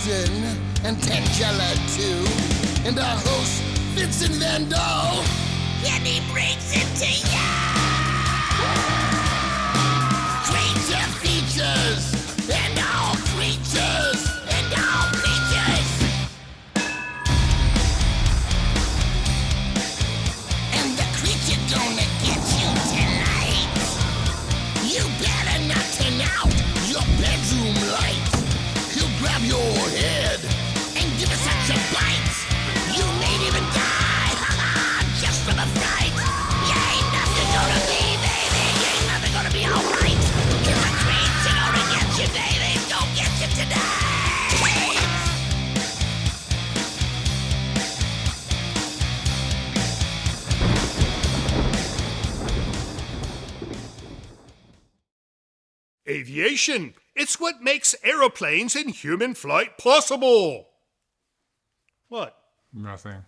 Vincent and Tangela too, and our host Vincent Van Dahl, and he brings it to ya! Creature features, and all creatures, and all creatures! And the creature gonna get you tonight. You better not turn out your bedroom light. He'll grab your head and give it such a bite. You may even die, just from a fright. You ain't nothing gonna be, baby. You ain't nothing gonna be alright. Cause the creature gonna get you, baby. Gonna get you tonight. Aviation. It's what makes aeroplanes and human flight possible. What? Nothing.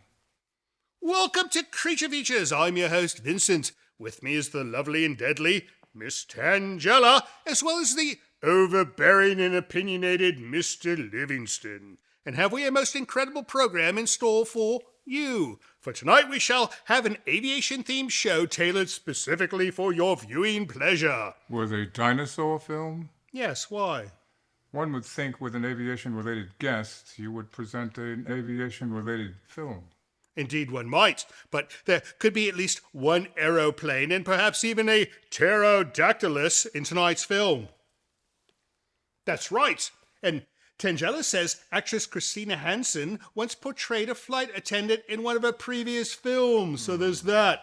Welcome to Creature Features. I'm your host, Vincent. With me is the lovely and deadly Miss Tangela, as well as the overbearing and opinionated Mr. Livingston. And have we a most incredible program in store for you? For tonight we shall have an aviation-themed show tailored specifically for your viewing pleasure. With a dinosaur film? Yes, why? One would think with an aviation-related guest, you would present an aviation-related film. Indeed, one might, but there could be at least one aeroplane and perhaps even a pterodactylus in tonight's film. That's right, and Tangela says actress Christina Hansen once portrayed a flight attendant in one of her previous films, so there's that.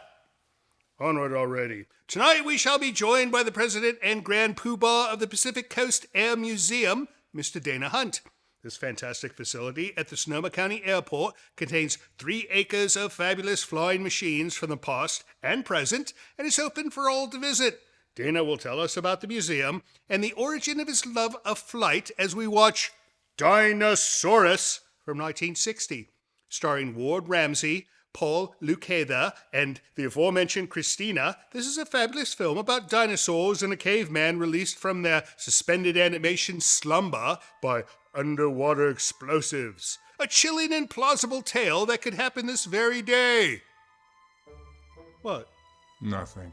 Onward already. Tonight we shall be joined by the president and grand poobah of the Pacific Coast Air Museum, Mr. Dana Hunt. This fantastic facility at the Sonoma County Airport contains 3 acres of fabulous flying machines from the past and present, and is open for all to visit. Dana will tell us about the museum and the origin of his love of flight as we watch Dinosaurus from 1960, starring Ward Ramsey, Paul Luccheda, and the aforementioned Christina. This is a fabulous film about dinosaurs and a caveman released from their suspended animation slumber by underwater explosives. A chilling and plausible tale that could happen this very day. What? Nothing.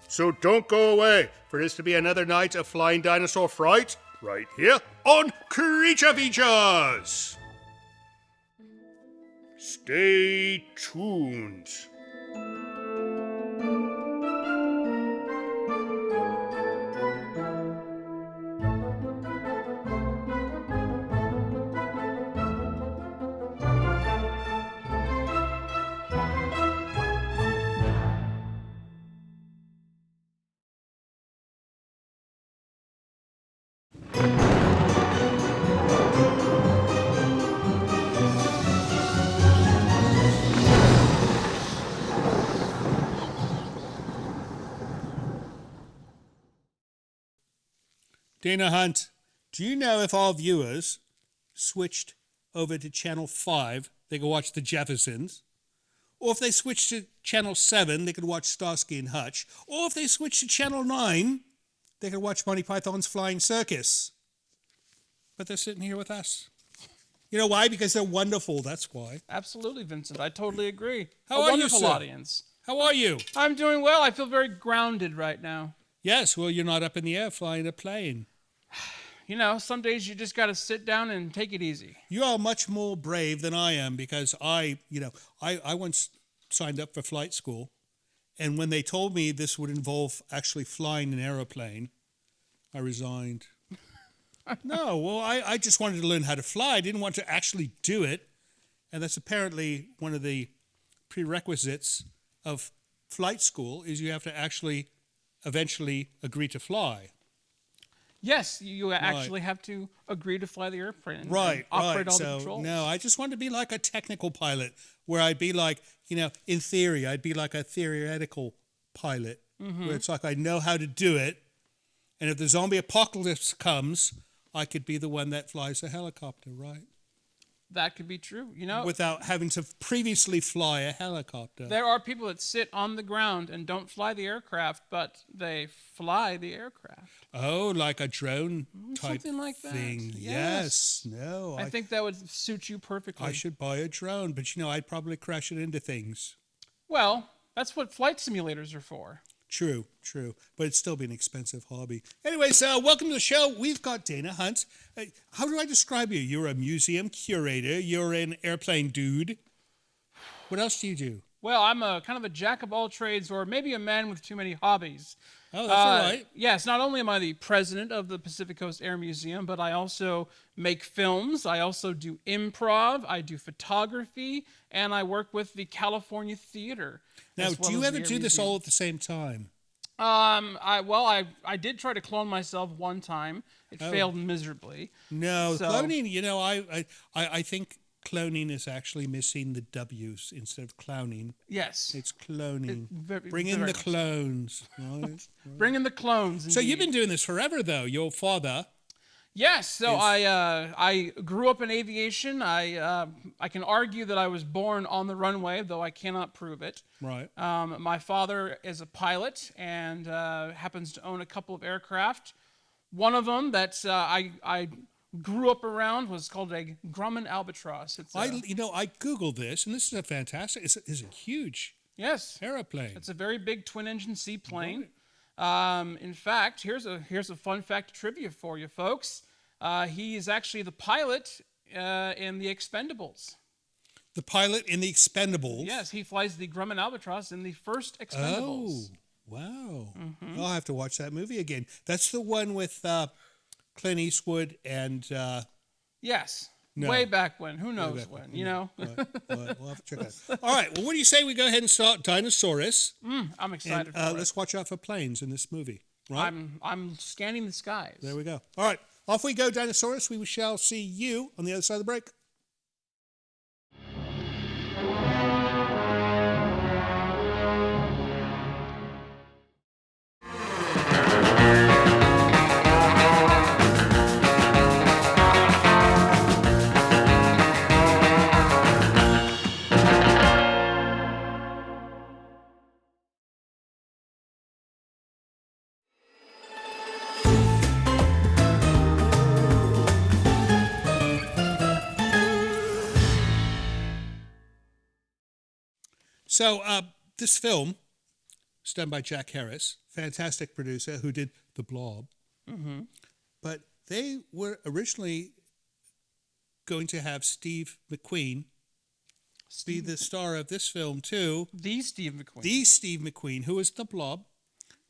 So don't go away, for this to be another night of flying dinosaur fright, right here on Creature Features. Stay tuned. Dana Hunt, do you know if our viewers switched over to Channel 5, they could watch The Jeffersons? Or if they switched to Channel 7, they could watch Starsky and Hutch? Or if they switched to Channel 9, they could watch Monty Python's Flying Circus? But they're sitting here with us. You know why? Because they're wonderful, that's why. Absolutely, Vincent. I totally agree. How a are you, wonderful sir? audience. How are you? I'm doing well. I feel very grounded right now. Yes, well, you're not up in the air flying a plane. You know, some days you just got to sit down and take it easy. You are much more brave than I am because I once signed up for flight school, and when they told me this would involve actually flying an aeroplane, I resigned. No, well, I just wanted to learn how to fly. I didn't want to actually do it, and that's apparently one of the prerequisites of flight school is you have to actually eventually agree to fly. Yes, you actually have to agree to fly the airplane and Right, operate right. all the So, controls. no, I just wanted to be like a technical pilot where I'd be like, in theory, I'd be like a theoretical pilot where it's like I know how to do it. And if the zombie apocalypse comes, I could be the one that flies a helicopter, right? That could be true. without having to previously fly a helicopter. There are people that sit on the ground and don't fly the aircraft, but they fly the aircraft. Oh, like a drone type Something like that. thing. Yes. No. I think that would suit you perfectly. I should buy a drone, but I'd probably crash it into things. Well, that's what flight simulators are for. True. But it'd still be an expensive hobby. Anyways, welcome to the show. We've got Dana Hunt. How do I describe you? You're a museum curator. You're an airplane dude. What else do you do? Well, I'm a kind of a jack of all trades, or maybe a man with too many hobbies. Oh, that's all right. Yes, not only am I the president of the Pacific Coast Air Museum, but I also make films. I also do improv. I do photography, and I work with the California Theater. Now, do you ever do this all at the same time? I did try to clone myself one time. It failed miserably. No, So- cloning. I think cloning is actually missing the W's instead of clowning. Yes. It's cloning. Bring very in the much so. clones. Right? Bring in the clones. So you've indeed. been doing this forever, though. Your father. Yes, so I grew up in aviation. I can argue that I was born on the runway, though I cannot prove it. Right. My father is a pilot and happens to own a couple of aircraft. One of them that I grew up around was called a Grumman Albatross. It's I Googled this, and this is a fantastic. It's a huge yes, aeroplane. it's a very big twin-engine seaplane. In fact, here's a fun fact trivia for you folks. He is actually the pilot in the Expendables. The pilot in the Expendables. Yes, he flies the Grumman Albatross in the first Expendables. Oh, wow. I'll have to watch that movie again. That's the one with Clint Eastwood and... Yes. No. Way back when. Who knows back when, Right. We'll have to check that. All right. Well, what do you say we go ahead and start Dinosaurus? I'm excited And for it. let's watch out for planes in this movie. Right? I'm scanning the skies. There we go. All right. Off we go, Dinosaurus. We shall see you on the other side of the break. So this film is done by Jack Harris, fantastic producer who did The Blob. Mm-hmm. But they were originally going to have Steve McQueen be the star of this film too. The Steve McQueen. The Steve McQueen, who was The Blob.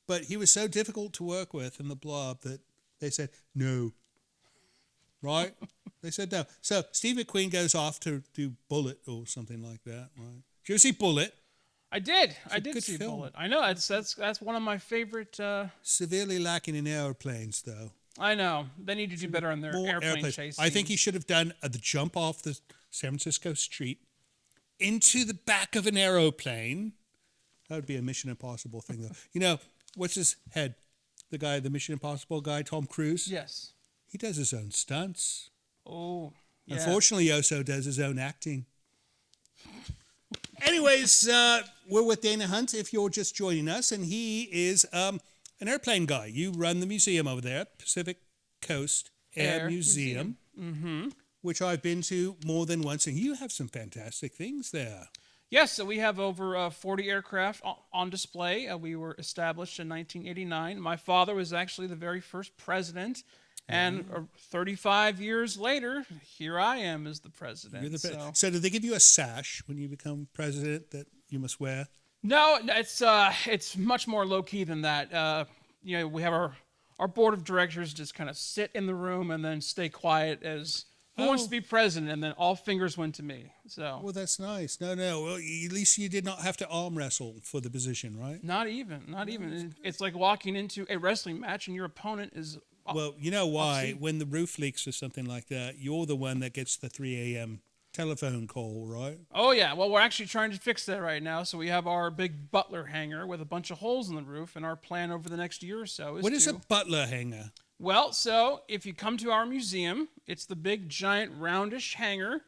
But he was so difficult to work with in The Blob that they said no. Right? They said no. So Steve McQueen goes off to do Bullet or something like that, right? Did you ever see Bullet? I did. I a did good see film. Bullet. I know. That's one of my favorite. Severely lacking in airplanes, though. I know. They need to do better on their More airplane airplanes. chase. I think he scenes. should have done the jump off the San Francisco street into the back of an aeroplane. That would be a Mission Impossible thing, though. What's his head? The guy, the Mission Impossible guy, Tom Cruise? Yes. He does his own stunts. Oh. Yeah. Unfortunately, also does his own acting. Anyways, we're with Dana Hunt, if you're just joining us, and he is an airplane guy. You run the museum over there, Pacific Coast Air Museum, which I've been to more than once, and you have some fantastic things there. Yes, so we have over 40 aircraft on display. We were established in 1989. My father was actually the very first president. And 35 years later, here I am as the president. You're the so did they give you a sash when you become president that you must wear? No, it's much more low key than that. We have our board of directors just kind of sit in the room and then stay quiet as who wants to be president, and then all fingers went to me. So well, that's nice. No. Well, at least you did not have to arm wrestle for the position, right? not even. It's like walking into a wrestling match and your opponent is. Well, you know why? When the roof leaks or something like that, you're the one that gets the 3 a.m. telephone call, right? Oh, yeah. Well, we're actually trying to fix that right now. So we have our big Butler hangar with a bunch of holes in the roof, and our plan over the next year or so is What is a Butler hangar? Well, so if you come to our museum, it's the big, giant, roundish hangar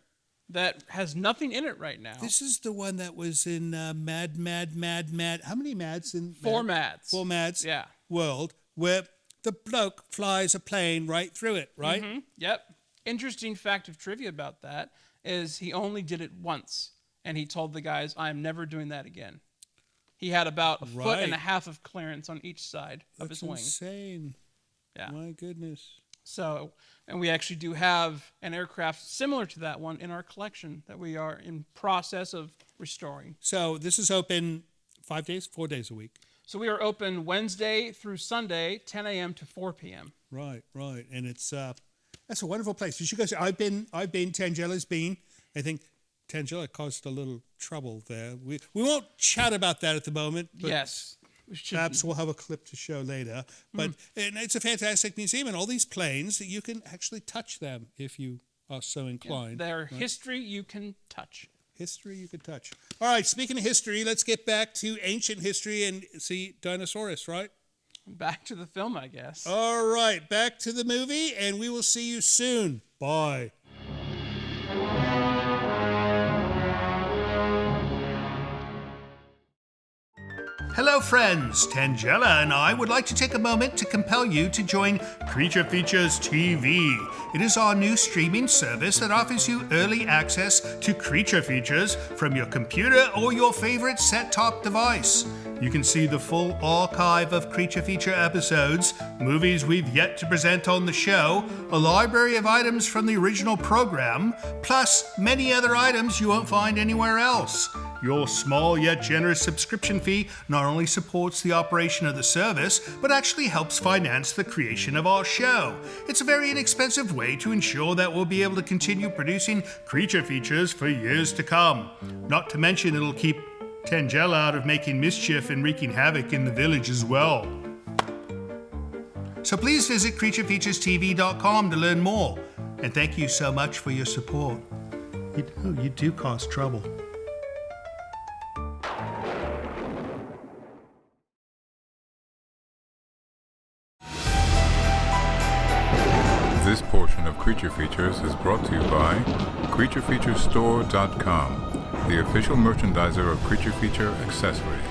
that has nothing in it right now. This is the one that was in Mad. How many Mads in Four Mads. Four Mads. Yeah. World where the bloke flies a plane right through it, right? Mm-hmm. Yep. Interesting fact of trivia about that is he only did it once, and he told the guys, "I'm never doing that again." He had about a foot and a half of clearance on each side of his wing. That's insane. Yeah. My goodness. So, and we actually do have an aircraft similar to that one in our collection that we are in process of restoring. So this is open 4 days a week. So we are open Wednesday through Sunday, 10 a.m. to 4 p.m. Right. And it's that's a wonderful place. You should go see. I've been, Tangela's been. I think Tangela caused a little trouble there. We won't chat about that at the moment. But Yes. perhaps we'll have a clip to show later. But and it's a fantastic museum, and all these planes, you can actually touch them if you are so inclined. Their history you can touch. History you could touch. All right, speaking of history, let's get back to ancient history and see Dinosaurus, right? Back to the film, I guess. All right, back to the movie, and we will see you soon. Bye. Hello friends, Tangela and I would like to take a moment to compel you to join Creature Features TV. It is our new streaming service that offers you early access to Creature Features from your computer or your favorite set-top device. You can see the full archive of Creature Feature episodes, movies we've yet to present on the show, a library of items from the original program, plus many other items you won't find anywhere else. Your small yet generous subscription fee not only supports the operation of the service, but actually helps finance the creation of our show. It's a very inexpensive way to ensure that we'll be able to continue producing Creature Features for years to come. Not to mention it'll keep Tangela out of making mischief and wreaking havoc in the village as well. So please visit creaturefeaturestv.com to learn more. And thank you so much for your support. You do cause trouble. This portion of Creature Features is brought to you by CreatureFeatureStore.com, the official merchandiser of Creature Feature accessories.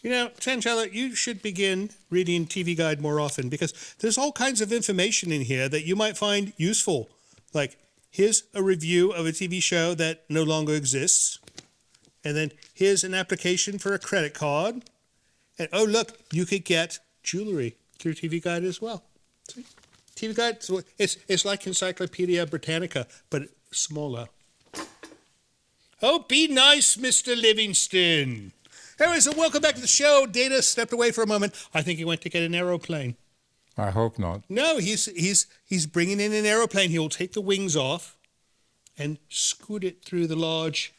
You know, Tangela, you should begin reading TV Guide more often because there's all kinds of information in here that you might find useful. Like, here's a review of a TV show that no longer exists. And then here's an application for a credit card. And oh, look, you could get jewelry through TV Guide as well. See? TV Guide, it's like Encyclopedia Britannica, but smaller. Oh, be nice, Mr. Livingston. Anyways, so welcome back to the show. Data stepped away for a moment. I think he went to get an aeroplane. I hope not. No, he's bringing in an aeroplane. He will take the wings off and scoot it through the large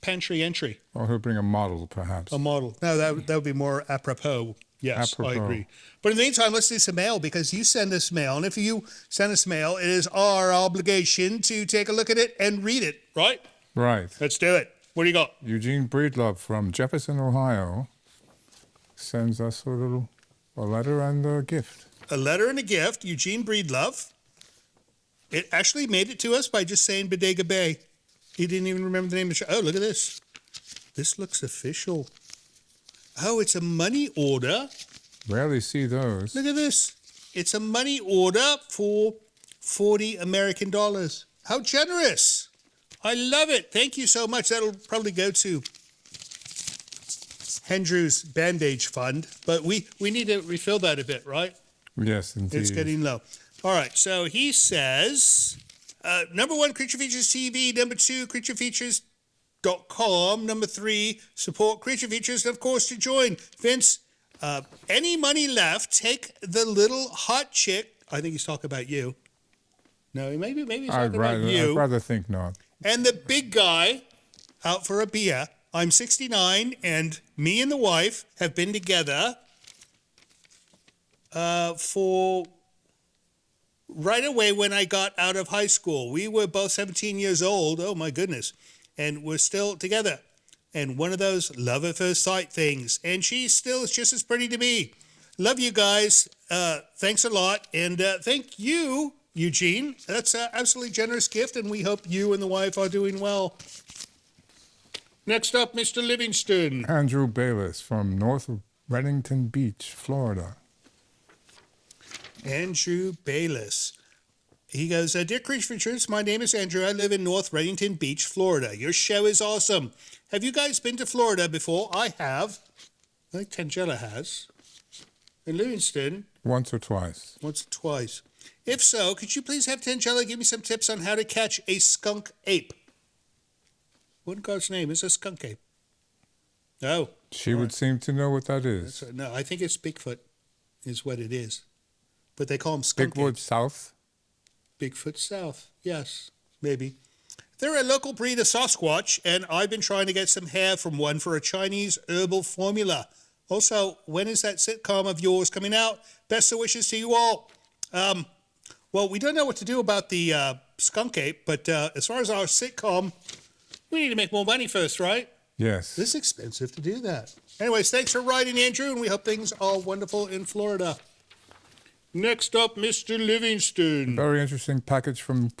pantry entry. Or he'll bring a model, perhaps. A model. No, that would be more apropos. Yes, Apropos. I agree. But in the meantime, let's do some mail because you send us mail. And if you send us mail, it is our obligation to take a look at it and read it, right? Right. Let's do it. What do you got? Eugene Breedlove from Jefferson, Ohio, sends us a letter and a gift. A letter and a gift, Eugene Breedlove. It actually made it to us by just saying Bodega Bay. He didn't even remember the name of the show. Oh, look at this. This looks official. Oh, it's a money order. Rarely see those. Look at this. It's a money order for $40 American. How generous. I love it. Thank you so much. That'll probably go to Hendrew's Bandage Fund, but we need to refill that a bit, right? Yes, indeed. It's getting low. All right, so he says, number 1, Creature Features TV. Number 2, CreatureFeatures.com. Number 3, support Creature Features. And, of course, to join, Vince, any money left, take the little hot chick. I think he's talking about you. No, maybe he's talking about you. I'd rather think not. And the big guy out for a beer. I'm 69, and me and the wife have been together for right away when I got out of high school. We were both 17 years old. Oh, my goodness. and we're still together. And one of those love at first sight things. And she still is just as pretty to me. Love you guys. Thanks a lot. And thank you, Eugene. That's an absolutely generous gift, and we hope you and the wife are doing well. Next up, Mr. Livingston. Andrew Bayless from North Reddington Beach, Florida. Andrew Bayless. He goes, Dear Creature Features, my name is Andrew. I live in North Reddington Beach, Florida. Your show is awesome. Have you guys been to Florida before? I have. I think Tangela has. And Livingston. Once or twice. Once or twice. If so, could you please have Tangela give me some tips on how to catch a skunk ape? What in God's name is a skunk ape? No. She would seem to know what that is. No, I think it's Bigfoot is what it is. But they call them skunk Bigwood apes. South? Bigfoot South. Yes, maybe. They're a local breed of Sasquatch, and I've been trying to get some hair from one for a Chinese herbal formula. Also, when is that sitcom of yours coming out? Best of wishes to you all. Well, we don't know what to do about the skunk ape, but as far as our sitcom, we need to make more money first, right? Yes. This is expensive to do that. Anyways, thanks for writing, Andrew, and we hope things are wonderful in Florida. Next up, Mr. Livingston. Very interesting package from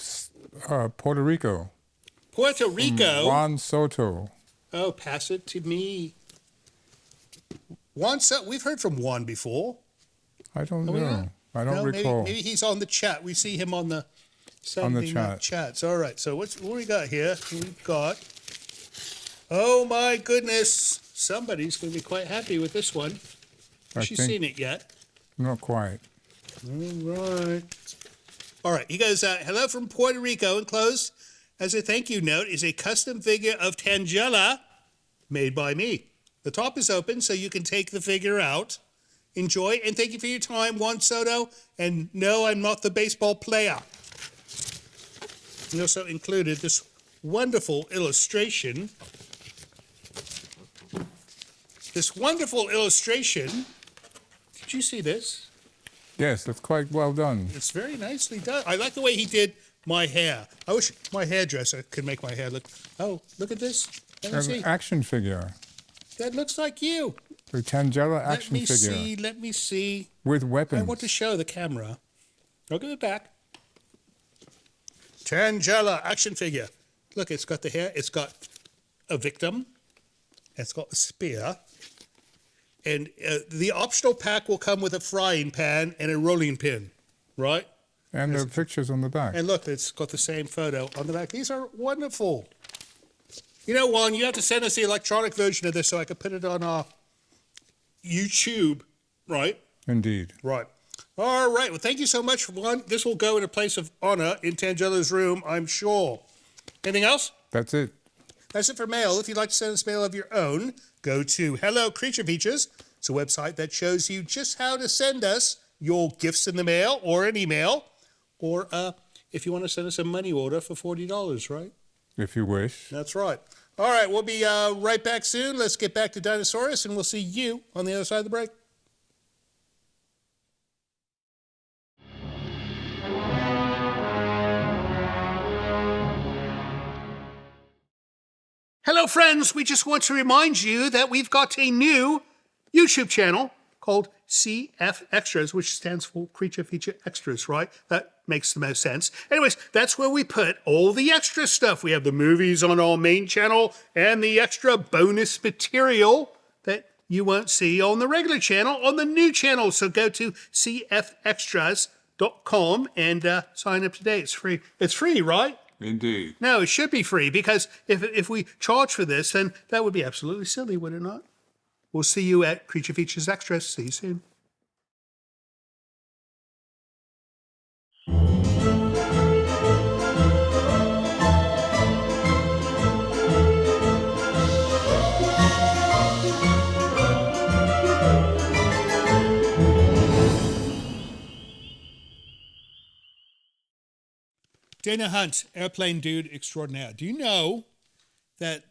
Puerto Rico. Puerto Rico? Juan Soto. Oh, pass it to me. Juan Soto, we've heard from Juan before. I don't we know. not? I don't recall. Maybe he's on the chat. We see him on the Saturday night chats. All right, so what we got here? We've got, oh my goodness, somebody's going to be quite happy with this one. Has she seen it yet? Not quite. All right, he goes, hello from Puerto Rico. Enclosed as a thank you note is a custom figure of Tangela made by me. The top is open so you can take the figure out. Enjoy, and thank you for your time, Juan Soto. And no, I'm not the baseball player. He also included this wonderful illustration. Did you see this? Yes, that's quite well done. It's very nicely done. I like the way he did my hair. I wish my hairdresser could make my hair look. Oh, look at this. Let me An see. action figure. That looks like you. The Tangela action figure. Let me see. With weapons. I want to show the camera. Look at the back. Tangela action figure. Look, it's got the hair. It's got a victim. It's got a spear. And the optional pack will come with a frying pan and a rolling pin, right? And the pictures on the back. And look, it's got the same photo on the back. These are wonderful. You know, Juan, you have to send us the electronic version of this so I can put it on our YouTube, right? Indeed. Right. All right. Well, thank you so much, Juan. This will go in a place of honor in Tangela's room, I'm sure. Anything else? That's it. That's it for mail. If you'd like to send us mail of your own, go to Hello Creature Features. It's a website that shows you just how to send us your gifts in the mail or an email. Or if you want to send us a money order for $40, right? If you wish. That's right. All right, we'll be right back soon. Let's get back to Dinosaurus, and we'll see you on the other side of the break. Hello, friends. We just want to remind you that we've got a new YouTube channel called CF Extras, which stands for Creature Feature Extras, right? That makes the most sense. Anyways, that's where we put all the extra stuff. We have the movies on our main channel and the extra bonus material that you won't see on the regular channel on the new channel. So go to cfextras.com and sign up today. It's free. It's free, right? Indeed. No, it should be free, because if we charge for this, then that would be absolutely silly, would it not? We'll see you at Creature Features Extras. See you soon. Dana Hunt, airplane dude extraordinaire. Do you know that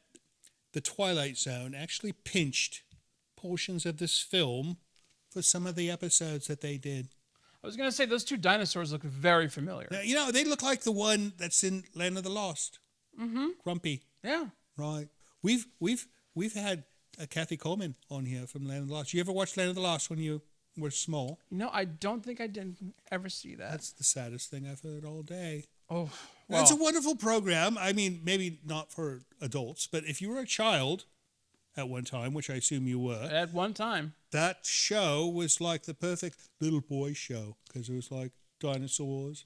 the Twilight Zone actually pinched portions of this film for some of the episodes that they did? I was going to say, those two dinosaurs look very familiar. Now, you know, they look like the one that's in Land of the Lost. Mm-hmm. Grumpy. Yeah. Right. We've had Kathy Coleman on here from Land of the Lost. You ever watch Land of the Lost when you were small? I don't think I did ever see that. That's the saddest thing I've heard all day. Oh, That's a well, wonderful program. I mean, maybe not for adults, but if you were a child at one time, which I assume you were, at one time. that show was like the perfect little boy show because it was like dinosaurs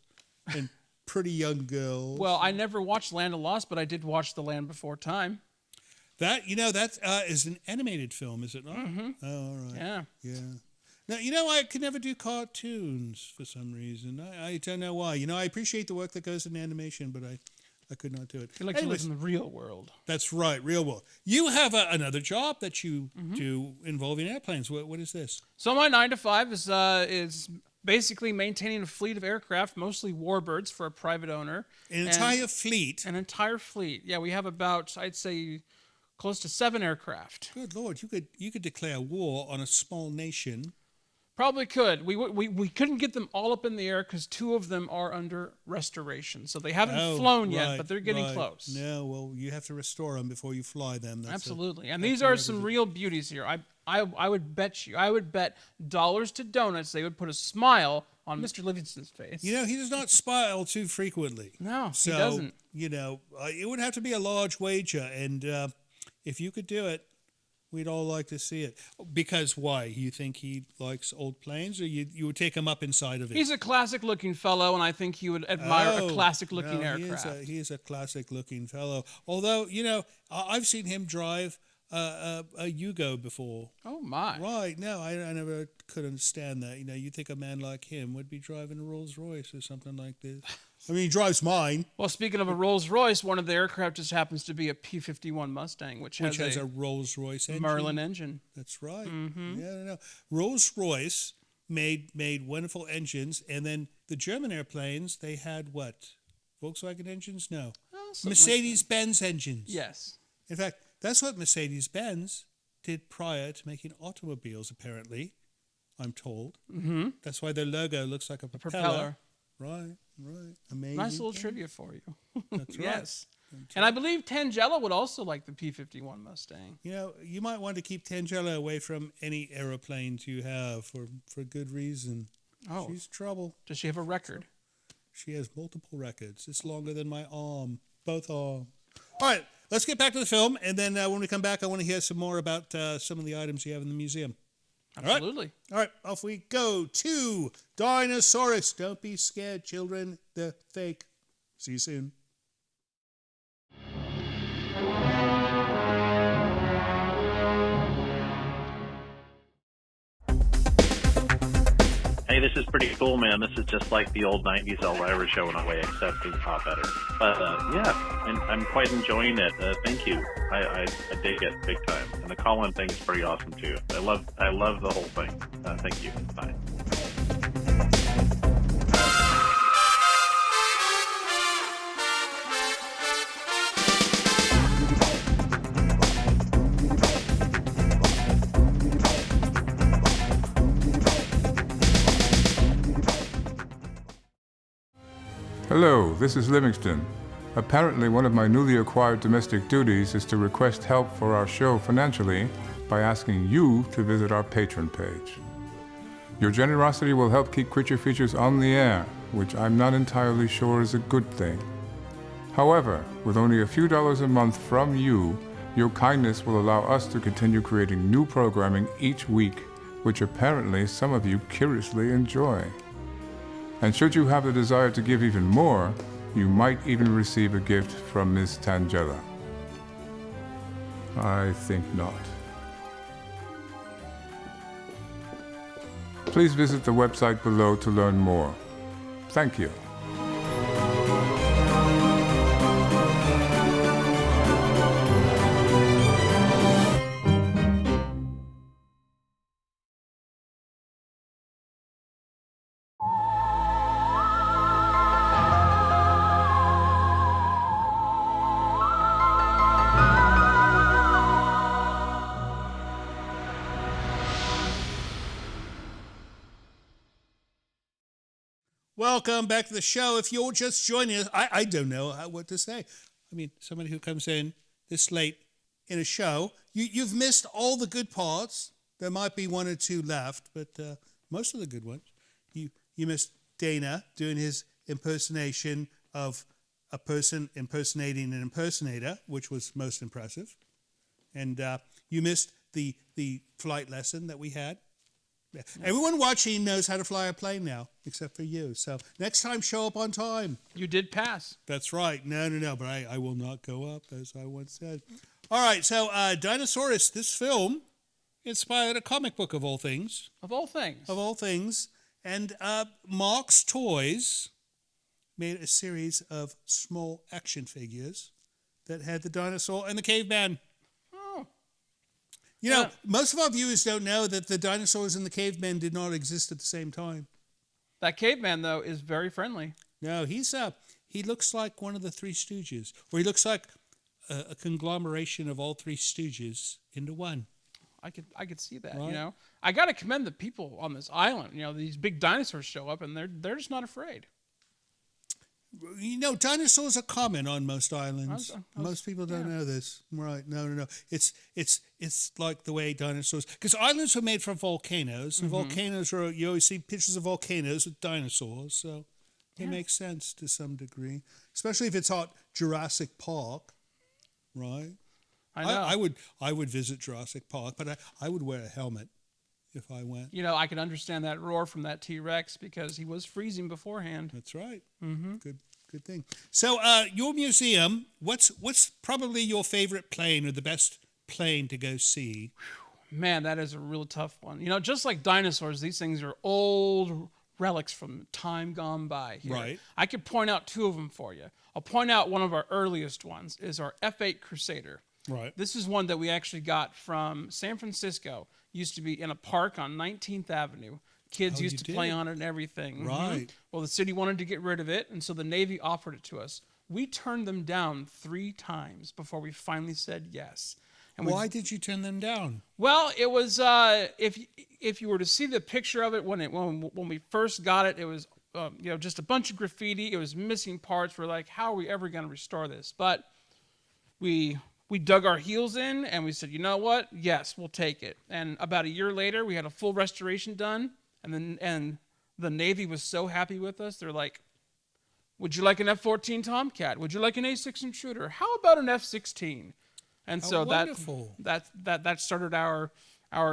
and pretty young girls. Well, I never watched Land of Lost, but I did watch The Land Before Time. That is an animated film, is it not? Mm-hmm. Oh, all right. Yeah. Yeah. Now, I could never do cartoons for some reason. I don't know why. I appreciate the work that goes in animation, but I could not do it. I feel like you live in the real world. That's right, real world. You have another job that you do involving airplanes. What is this? So my 9 to 5 is basically maintaining a fleet of aircraft, mostly warbirds for a private owner. An entire fleet? An entire fleet. Yeah, we have about, I'd say, close to 7 aircraft. Good Lord, you could declare war on a small nation. Probably could. We couldn't get them all up in the air because 2 of them are under restoration. So they haven't flown yet, but they're getting close. No, well, you have to restore them before you fly them. Absolutely. And these are some real beauties here. I would bet dollars to donuts they would put a smile on Mr. Livingston's face. He does not smile too frequently. No, so, he doesn't. It would have to be a large wager. And if you could do it, we'd all like to see it. Because why? You think he likes old planes, or you would take him up inside of it? He's a classic-looking fellow, and I think he would admire a classic-looking aircraft. He is a classic-looking fellow. Although, I've seen him drive a Yugo before. Oh, my. Right. No, I never could understand that. You think a man like him would be driving a Rolls-Royce or something like this. I mean, he drives mine. Well, speaking of a Rolls-Royce, one of the aircraft just happens to be a P-51 Mustang, which has a Rolls-Royce engine. Merlin engine. That's right. Mm-hmm. Yeah, no. Rolls-Royce made wonderful engines, and then the German airplanes, they had what? Volkswagen engines? No. Mercedes-Benz engines. Yes. In fact, that's what Mercedes-Benz did prior to making automobiles, apparently, I'm told. Mm-hmm. That's why their logo looks like a propeller. Right. Amazing. Nice little trivia for you. That's right. Yes. And I believe Tangella would also like the P-51 Mustang. You might want to keep Tangella away from any aeroplanes you have for good reason. Oh. She's trouble. Does she have a record? She has multiple records. It's longer than my arm. Both arms. All right. Let's get back to the film. And then when we come back, I want to hear some more about some of the items you have in the museum. Absolutely. All right, off we go to Dinosaurus. Don't be scared, children. They're fake. See you soon. Hey, this is pretty cool, man. This is just like the old 90s Elvira show in a way, except it's a lot better. But, I'm quite enjoying it. Thank you. I dig it big time. And the call-in thing is pretty awesome, too. I love the whole thing. Thank you. Bye. Hello, this is Livingston. Apparently, one of my newly acquired domestic duties is to request help for our show financially by asking you to visit our Patreon page. Your generosity will help keep Creature Features on the air, which I'm not entirely sure is a good thing. However, with only a few dollars a month from you, your kindness will allow us to continue creating new programming each week, which apparently some of you curiously enjoy. And should you have the desire to give even more, you might even receive a gift from Ms. Tangella. I think not. Please visit the website below to learn more. Thank you. Welcome back to the show. If you're just joining us, I don't know what to say. I mean, somebody who comes in this late in a show. You've missed all the good parts. There might be one or two left, but most of the good ones. You missed Dana doing his impersonation of a person impersonating an impersonator, which was most impressive. And you missed the flight lesson that we had. Everyone watching knows how to fly a plane now, except for you. So next time, show up on time. You did pass. That's right. No, but I will not go up, as I once said. All right, so Dinosaurus, this film, inspired a comic book of all things. Of all things. Of all things. And Mark's Toys made a series of small action figures that had the dinosaur and the caveman. You know, most of our viewers don't know that the dinosaurs and the cavemen did not exist at the same time. That caveman, though, is very friendly. No, he looks like one of the Three Stooges, or he looks like a conglomeration of all Three Stooges into one. I could see that. Right. You know, I got to commend the people on this island. You know, these big dinosaurs show up, and they're just not afraid. You know, dinosaurs are common on most islands. Most people don't know this. Right. No. It's like the way dinosaurs... Because islands were made from volcanoes, and volcanoes are... You always see pictures of volcanoes with dinosaurs, so it makes sense to some degree. Especially if it's out Jurassic Park, right? I know. I would visit Jurassic Park, but I would wear a helmet if I went. You know, I could understand that roar from that T-Rex because he was freezing beforehand. That's right. Mm-hmm. Good thing. So, your museum, what's probably your favorite plane or the best plane to go see? Man, that is a real tough one. You know, just like dinosaurs, these things are old relics from time gone by here. Right. I could point out two of them for you. I'll point out one of our earliest ones is our F-8 Crusader. Right. This is one that we actually got from San Francisco. Used to be in a park on 19th Avenue. Kids used to play on it and everything. Right. Well, the city wanted to get rid of it, and so the Navy offered it to us. We turned them down 3 times before we finally said yes. And why did you turn them down? Well, it was if you were to see the picture of it when we first got it, it was just a bunch of graffiti. It was missing parts. We're like, how are we ever going to restore this? But we dug our heels in and we said, you know what? Yes, we'll take it. And about a year later, we had a full restoration done. And the Navy was so happy with us. They're like, would you like an F-14 Tomcat? Would you like an A-6 Intruder? How about an F-16? And so that started our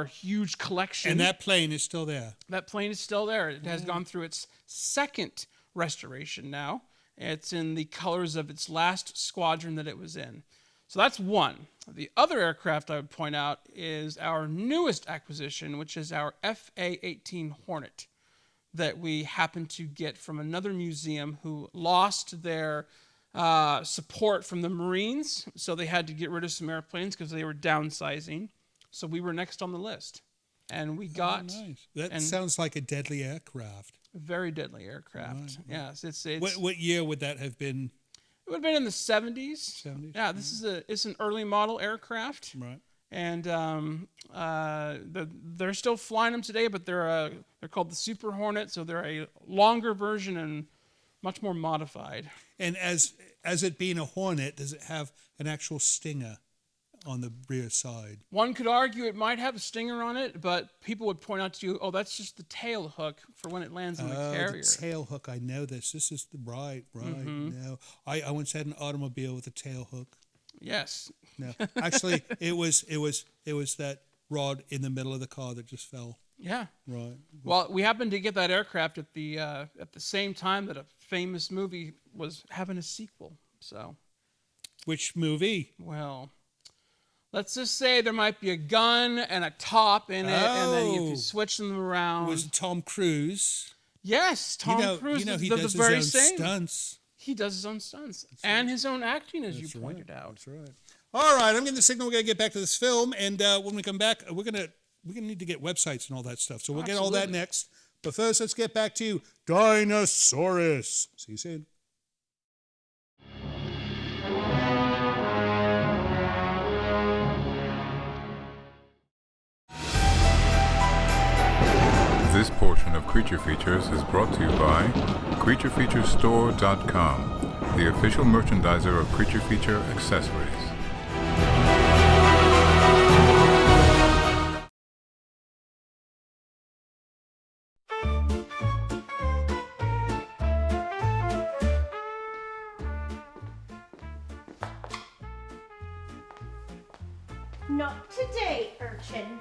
huge collection. And that plane is still there. That plane is still there. It has gone through its second restoration now. It's in the colors of its last squadron that it was in. So that's one. The other aircraft I would point out is our newest acquisition, which is our FA-18 Hornet that we happened to get from another museum who lost their support from the Marines. So they had to get rid of some airplanes because they were downsizing. So we were next on the list. And we got... nice. That sounds like a deadly aircraft. A very deadly aircraft. Right. Yes. It's what year would that have been? It would have been in the 70s. Yeah, it's an early model aircraft. Right. And they're still flying them today, but they're called the Super Hornet, so they're a longer version and much more modified. And as it being a Hornet, does it have an actual stinger on the rear side? One could argue it might have a stinger on it, but people would point out to you, oh, that's just the tail hook for when it lands in the carrier. The tail hook, I know this. This is the right. No, I once had an automobile with a tail hook. Yes. No, actually, it was that rod in the middle of the car that just fell. Yeah. Right. Well, we happened to get that aircraft at the same time that a famous movie was having a sequel. So. Which movie? Well, let's just say there might be a gun and a top in it, and then if you switch them around. Was it Tom Cruise? Yes, Tom Cruise. You know he the does very his own same. Stunts. He does his own stunts and his own acting, as you pointed out. That's right. All right, I'm getting the signal. We're gonna get back to this film, and when we come back, we're gonna need to get websites and all that stuff. So we'll get all that next. But first, let's get back to Dinosaurus. See you soon. This portion of Creature Features is brought to you by CreatureFeatureStore.com, the official merchandiser of Creature Feature accessories. Not today, urchin.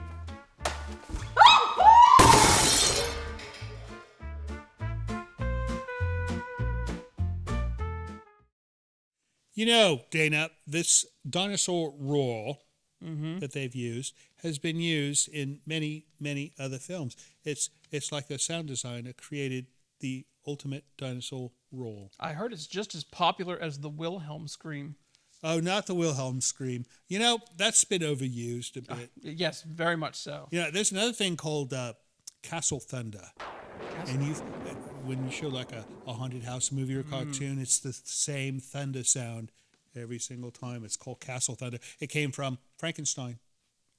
You know, Dana, this dinosaur roar that they've used has been used in many, many other films. It's like the sound designer created the ultimate dinosaur roar. I heard it's just as popular as the Wilhelm scream. Oh, not the Wilhelm scream. You know, that's been overused a bit. Yes, very much so. You know, there's another thing called Castle Thunder. And when you show like a haunted house movie or cartoon, it's the same thunder sound every single time. It's called Castle Thunder. It came from Frankenstein.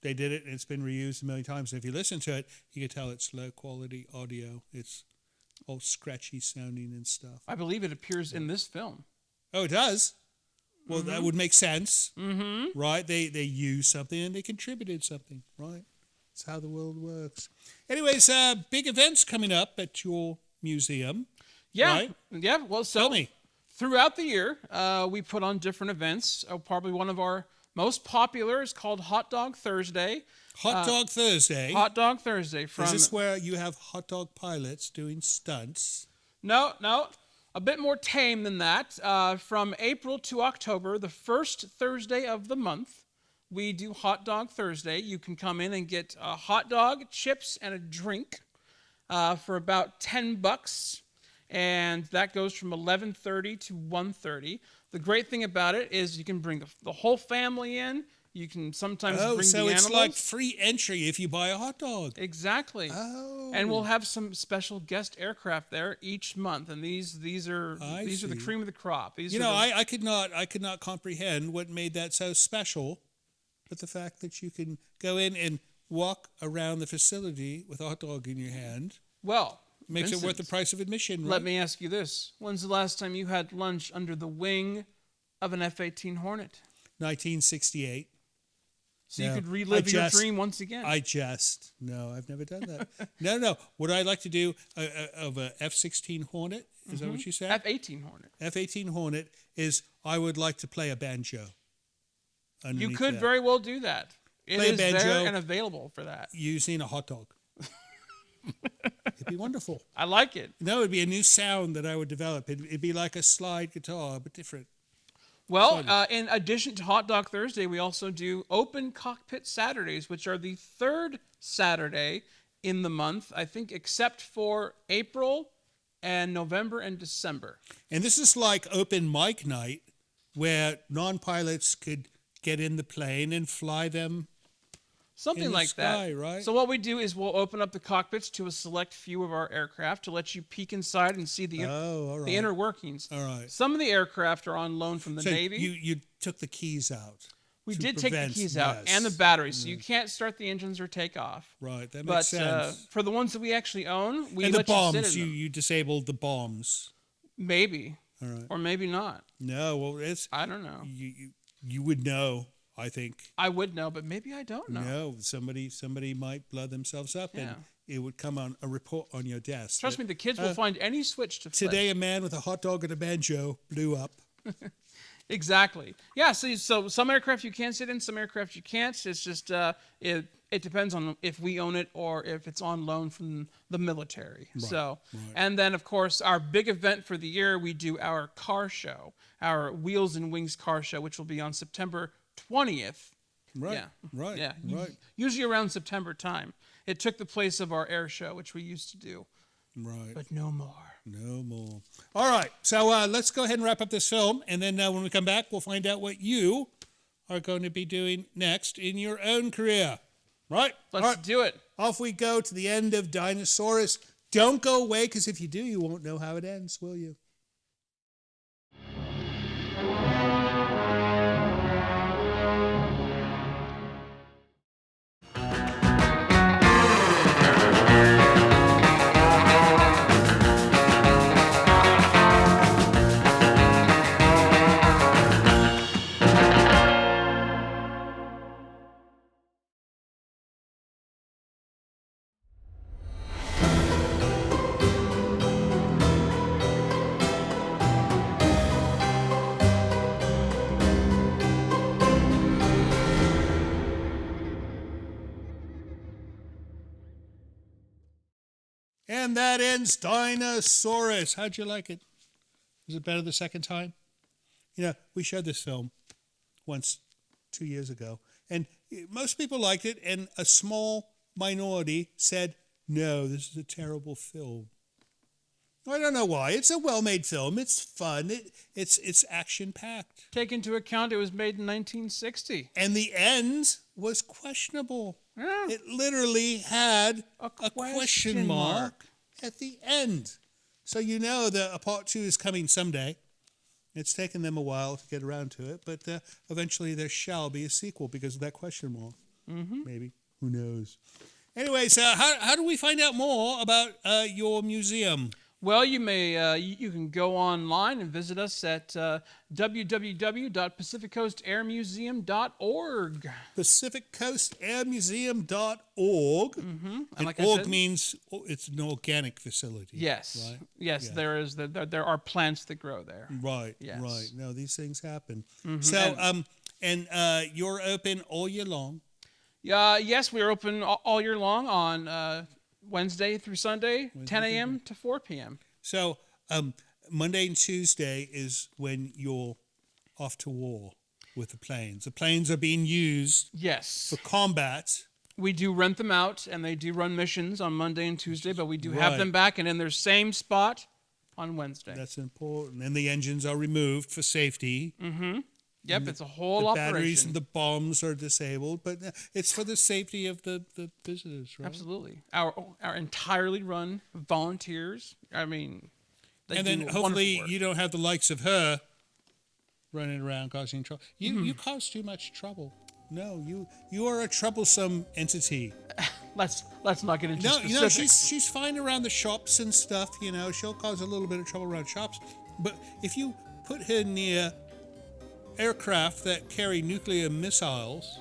They did it, and it's been reused a million times. And if you listen to it, you can tell it's low quality audio. It's all scratchy sounding and stuff. I believe it appears in this film. Oh, it does? Well, that would make sense, right? They used something and they contributed something, right? That's how the world works. Anyways, big events coming up at your museum. Yeah, right? yeah. Well, so Tell me. throughout the year, we put on different events. Probably one of our most popular is called Hot Dog Thursday. Hot Dog Thursday. Hot Dog Thursday. Is this where you have hot dog pilots doing stunts? No, a bit more tame than that. From April to October, the first Thursday of the month, we do Hot Dog Thursday. You can come in and get a hot dog, chips, and a drink for about $10. And that goes from 11:30 to 1:30. The great thing about it is you can bring the whole family in. You can sometimes bring the animals. Oh, so it's like free entry if you buy a hot dog. Exactly. Oh. And we'll have some special guest aircraft there each month, and these are the cream of the crop. I could not comprehend what made that so special, but the fact that you can go in and walk around the facility with a hot dog in your hand. Well, makes Vincent, it worth the price of admission, right? Let me ask you this. When's the last time you had lunch under the wing of an F-18 Hornet? 1968. So you could relive your dream once again. No, I've never done that. No. What I'd like to do of a F-16 Hornet, is that what you said? F-18 Hornet. F-18 Hornet is I would like to play a banjo. You could very well do that. It Play a is banjo there and available for that. using a hot dog. It'd be wonderful. I like it. No, it'd be a new sound that I would develop. It'd be like a slide guitar, but different. Well, in addition to Hot Dog Thursday, we also do Open Cockpit Saturdays, which are the third Saturday in the month, I think, except for April and November and December. And this is like open mic night where non-pilots could get in the plane and fly them Something in the like sky, that. right? So what we do is we'll open up the cockpits to a select few of our aircraft to let you peek inside and see the all right. the inner workings. All right. Some of the aircraft are on loan from the So Navy. you took the keys out. We to did take the prevent- keys out yes. and the batteries, so you can't start the engines or take off. Right, that But makes sense. for the ones that we actually own, we And the let bombs, you sit in them. you disabled the bombs. Maybe. All right. Or maybe not. No, well, it's I don't know. you would know, I think. I would know, but maybe I don't know. No, somebody might blow themselves up, and it would come on a report on your desk. Trust me, the kids will find any switch to flip. Today, a man with a hot dog and a banjo blew up. Exactly. Yeah. So some aircraft you can sit in, some aircraft you can't. It's just it depends on if we own it or if it's on loan from the military. Right. And then of course our big event for the year, we do our car show, our Wheels and Wings car show, which will be on September 20th. Right. Yeah. Right. Yeah. Right. Usually around September time. It took the place of our air show, which we used to do. Right. But no more. No more. All right. So let's go ahead and wrap up this film. And then when we come back, we'll find out what you are going to be doing next in your own career. Right? Let's do it. Off we go to the end of Dinosaurus. Don't go away, because if you do, you won't know how it ends, will you? And that ends Dinosaurus. How'd you like it? Was it better the second time? You know, we showed this film once 2 years ago, and most people liked it, and a small minority said, no, this is a terrible film. I don't know why. It's a well-made film. It's fun. It's action-packed. Take into account it was made in 1960. And the end was questionable. Yeah. It literally had a question mark mark at the end. So you know that a part 2 is coming someday. It's taken them a while to get around to it, but eventually there shall be a sequel because of that question mark. Mm-hmm. Maybe. Who knows? Anyways, how do we find out more about your museum? Well, you may you can go online and visit us at www.pacificcoastairmuseum.org. PacificCoastAirMuseum.org. Mm-hmm. And like I org said, means it's an organic facility. yes, Right? yes, Yeah. there are plants that grow there. Right, Yes. right. No, these things happen. Mm-hmm. So, you're open all year long. Yes, we are open all year long on Wednesday through Sunday, 10 a.m. to 4 p.m. So, Monday and Tuesday is when you're off to war with the planes. The planes are being used Yes. for combat. We do rent them out, and they do run missions on Monday and Tuesday, but we do Right. have them back and in their same spot on Wednesday. That's important. And the engines are removed for safety. Yep, it's a whole The operation. batteries and the bombs are disabled, but it's for the safety of the visitors, right? Absolutely. Our entirely run volunteers. I mean, they And do then wonderful hopefully work. you don't have the likes of her running around causing trouble. You cause too much trouble. No, you are a troublesome entity. Let's not get into No, specifics. you know, she's fine around the shops and stuff, you know, she'll cause a little bit of trouble around shops. But if you put her near aircraft that carry nuclear missiles,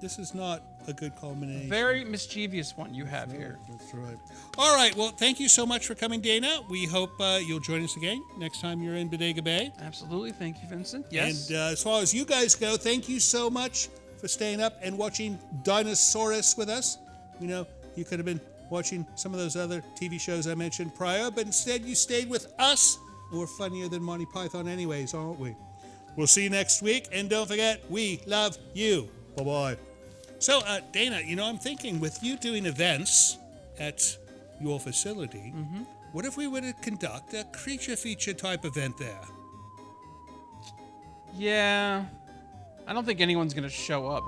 this is not a good combination. Very mischievous one you have here. That's right. All right, well, thank you so much for coming, Dana. We hope you'll join us again next time you're in Bodega Bay. Absolutely. Thank you, Vincent. Yes. And as far as you guys go, thank you so much for staying up and watching Dinosaurus with us. You know, you could have been watching some of those other TV shows I mentioned prior, but instead you stayed with us. And we're funnier than Monty Python anyways, aren't we? We'll see you next week, and don't forget, we love you. Bye-bye. So, Dana, you know, I'm thinking with you doing events at your facility, what if we were to conduct a creature feature type event there? Yeah. I don't think anyone's going to show up.